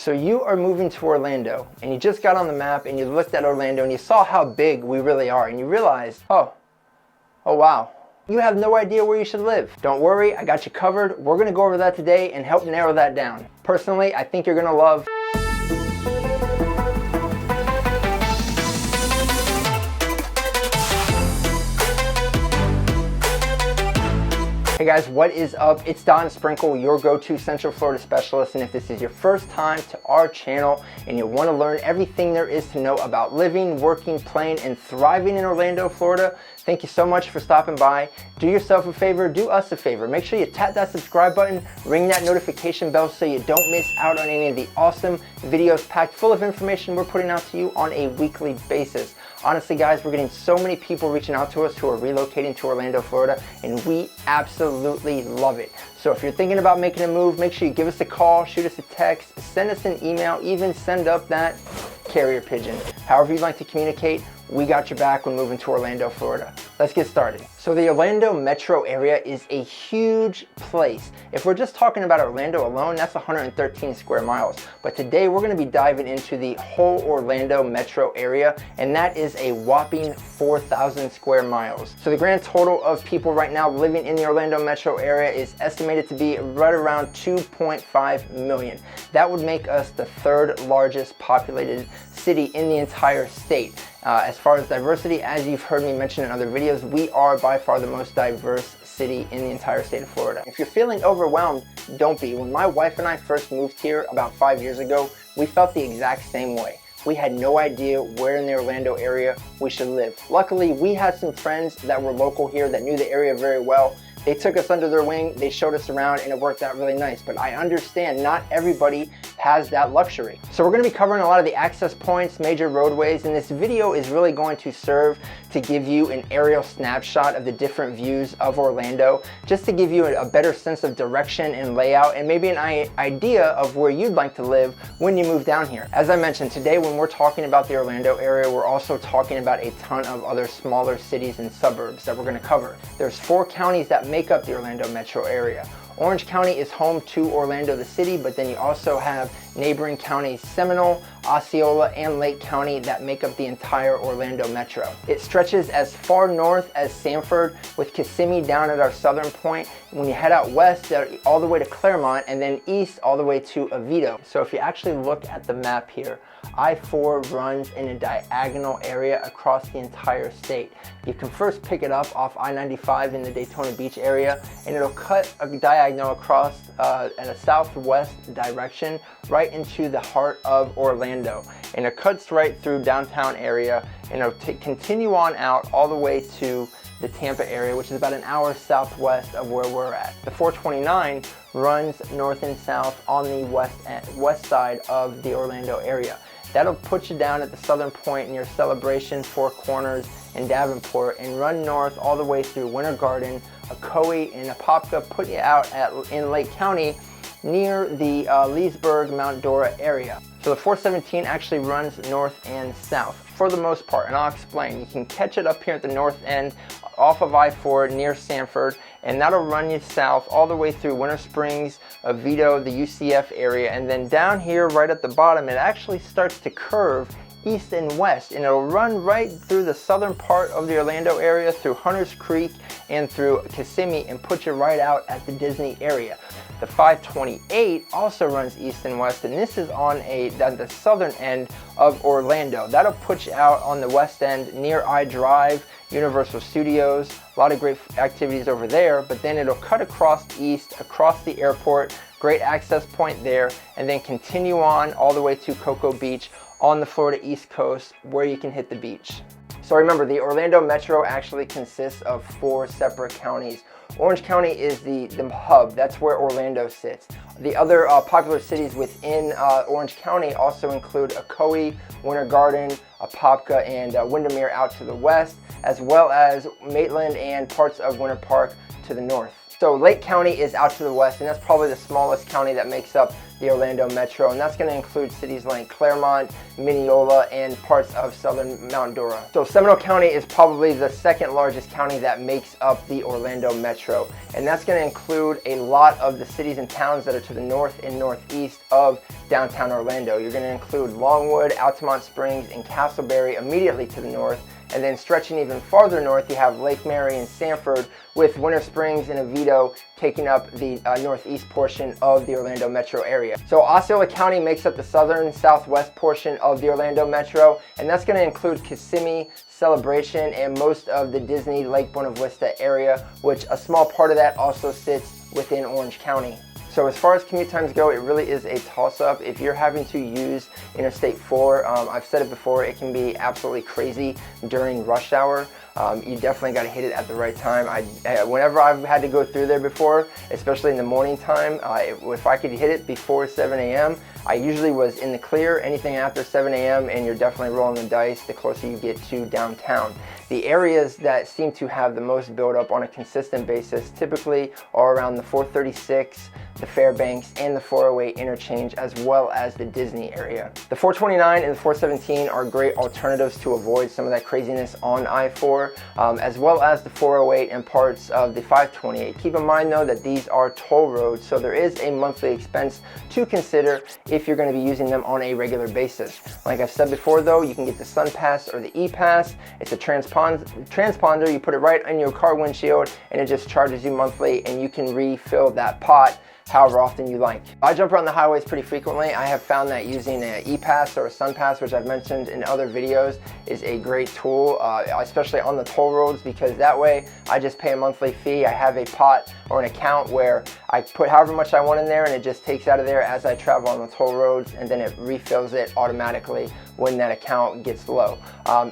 So you are moving to Orlando and you just got on the map and you looked at Orlando and you saw how big we really are and you realized, oh wow, you have no idea where you should live. Don't worry, I got you covered. We're gonna go over that today and help narrow that down. Personally, I think you're gonna love Hey guys, what is up? It's Don Sprinkle, your go-to Central Florida specialist, and if this is your first time to our channel and you want to learn everything there is to know about living, working, playing, and thriving in Orlando, Florida, thank you so much for stopping by. Do yourself a favor, do us a favor. Make sure you tap that subscribe button, ring that notification bell so you don't miss out on any of the awesome videos packed full of information we're putting out to you on a weekly basis. Honestly guys, we're getting so many people reaching out to us who are relocating to Orlando, Florida, and we absolutely love it. So if you're thinking about making a move, make sure you give us a call, shoot us a text, send us an email, even send up that carrier pigeon. However you'd like to communicate, we got your back when moving to Orlando, Florida. Let's get started. So the Orlando metro area is a huge place. If we're just talking about Orlando alone, that's 113 square miles. But today we're gonna be diving into the whole Orlando metro area, and that is a whopping 4,000 square miles. So the grand total of people right now living in the Orlando metro area is estimated to be right around 2.5 million. That would make us the third largest populated city in the entire state. As far as diversity, as you've heard me mention in other videos, we are by far the most diverse city in the entire state of Florida. If you're feeling overwhelmed, don't be. When my wife and I first moved here about 5 years ago, we felt the exact same way. We had no idea where in the Orlando area we should live. Luckily, we had some friends that were local here that knew the area very well. They took us under their wing, they showed us around, and it worked out really nice. But I understand not everybody has that luxury. So we're gonna be covering a lot of the access points, major roadways, and this video is really going to serve to give you an aerial snapshot of the different views of Orlando, just to give you a better sense of direction and layout, and maybe an idea of where you'd like to live when you move down here. As I mentioned, today when we're talking about the Orlando area, we're also talking about a ton of other smaller cities and suburbs that we're gonna cover. There's 4 counties that make up the Orlando metro area. Orange County is home to Orlando, the city, but then you also have neighboring counties Seminole, Osceola, and Lake County that make up the entire Orlando metro. It stretches as far north as Sanford, with Kissimmee down at our southern point. When you head out west, all the way to Claremont, and then east all the way to Oviedo. So if you actually look at the map here, I-4 runs in a diagonal area across the entire state. You can first pick it up off I-95 in the Daytona Beach area, and it'll cut a diagonal across in a southwest direction right into the heart of Orlando. And it cuts right through downtown area, and it'll continue on out all the way to the Tampa area, which is about an hour southwest of where we're at. The 429 runs north and south on the west side of the Orlando area. That'll put you down at the southern point near Celebration, Four Corners, and Davenport, and run north all the way through Winter Garden, Ocoee, and Apopka, put you out in Lake County near the Leesburg, Mount Dora area. So the 417 actually runs north and south for the most part, and I'll explain. You can catch it up here at the north end off of I-4 near Sanford, and that'll run you south all the way through Winter Springs, Oviedo, the UCF area, and then down here right at the bottom, it actually starts to curve east and west, and it'll run right through the southern part of the Orlando area, through Hunters Creek and through Kissimmee, and put you right out at the Disney area. The 528 also runs east and west, and this is on the southern end of Orlando. That'll put you out on the west end near I-Drive, Universal Studios, a lot of great activities over there, but then it'll cut across east, across the airport, great access point there, and then continue on all the way to Cocoa Beach on the Florida East Coast, where you can hit the beach. So remember, the Orlando metro actually consists of 4 separate counties. Orange County is the hub. That's where Orlando sits. The other popular cities within Orange County also include Ocoee, Winter Garden, Apopka, and Windermere out to the west, as well as Maitland and parts of Winter Park to the north. So Lake County is out to the west, and that's probably the smallest county that makes up the Orlando metro, and that's going to include cities like Claremont, Mineola, and parts of southern Mount Dora. So Seminole County is probably the second largest county that makes up the Orlando metro, and that's going to include a lot of the cities and towns that are to the north and northeast of downtown Orlando. You're going to include Longwood, Altamont Springs, and Castleberry immediately to the north. And then stretching even farther north, you have Lake Mary and Sanford, with Winter Springs and Oviedo taking up the northeast portion of the Orlando metro area. So Osceola County makes up the southern southwest portion of the Orlando metro, and that's going to include Kissimmee, Celebration, and most of the Disney Lake Buena Vista area, which a small part of that also sits within Orange County. So as far as commute times go, it really is a toss-up. If you're having to use Interstate 4, I've said it before, it can be absolutely crazy during rush hour. You definitely got to hit it at the right time. Whenever I've had to go through there before, especially in the morning time, if I could hit it before 7 a.m., I usually was in the clear. Anything after 7 a.m. and you're definitely rolling the dice the closer you get to downtown. The areas that seem to have the most buildup on a consistent basis typically are around the 436, the Fairbanks, and the 408 interchange, as well as the Disney area. The 429 and the 417 are great alternatives to avoid some of that craziness on I-4, as well as the 408 and parts of the 528. Keep in mind though that these are toll roads, so there is a monthly expense to consider if you're going to be using them on a regular basis. Like I've said before though, you can get the Sun Pass or the E-Pass. It's a transponder. You put it right on your car windshield and it just charges you monthly, and you can refill that pot however often you like. I jump around the highways pretty frequently. I have found that using an E-Pass or a Sun Pass, which I've mentioned in other videos, is a great tool, especially on the toll roads, because that way I just pay a monthly fee. I have a pot or an account where I put however much I want in there, and it just takes out of there as I travel on the toll roads, and then it refills it automatically when that account gets low.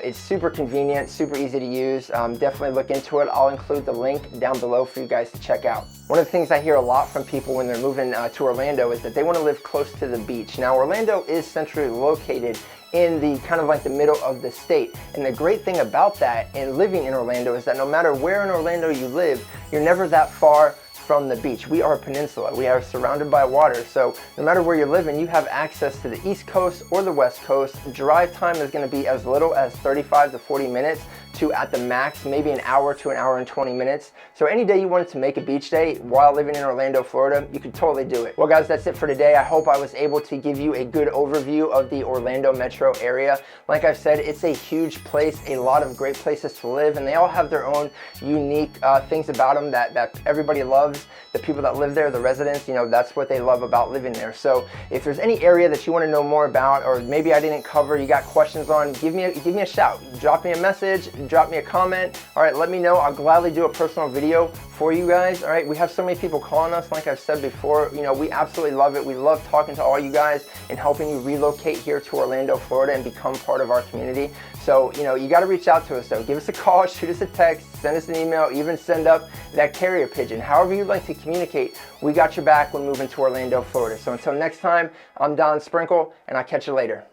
It's super convenient, super easy to use. Definitely look into it. I'll include the link down below for you guys to check out. One of the things I hear a lot from people when they're moving to Orlando is that they want to live close to the beach. Now, Orlando is centrally located in the kind of like the middle of the state, and the great thing about that and living in Orlando is that no matter where in Orlando you live, you're never that far from the beach. We are a peninsula. We are surrounded by water, so no matter where you're living, you have access to the East Coast or the West Coast. Drive time is going to be as little as 35 to 40 minutes to, at the max, maybe an hour to an hour and 20 minutes. So any day you wanted to make a beach day while living in Orlando, Florida, you could totally do it. Well guys, that's it for today. I hope I was able to give you a good overview of the Orlando metro area. Like I've said, it's a huge place, a lot of great places to live, and they all have their own unique things about them that everybody loves. The people that live there, the residents, you know, that's what they love about living there. So if there's any area that you want to know more about, or maybe I didn't cover, you got questions on, give me a shout, drop me a message, drop me a comment. All right, let me know. I'll gladly do a personal video for you guys. All right, we have so many people calling us. Like I've said before, you know, we absolutely love it. We love talking to all you guys and helping you relocate here to Orlando, Florida, and become part of our community. So, you know, you got to reach out to us though. Give us a call, shoot us a text, send us an email, even send up that carrier pigeon. However you'd like to communicate, we got your back when moving to Orlando, Florida. So until next time, I'm Don Sprinkle, and I'll catch you later.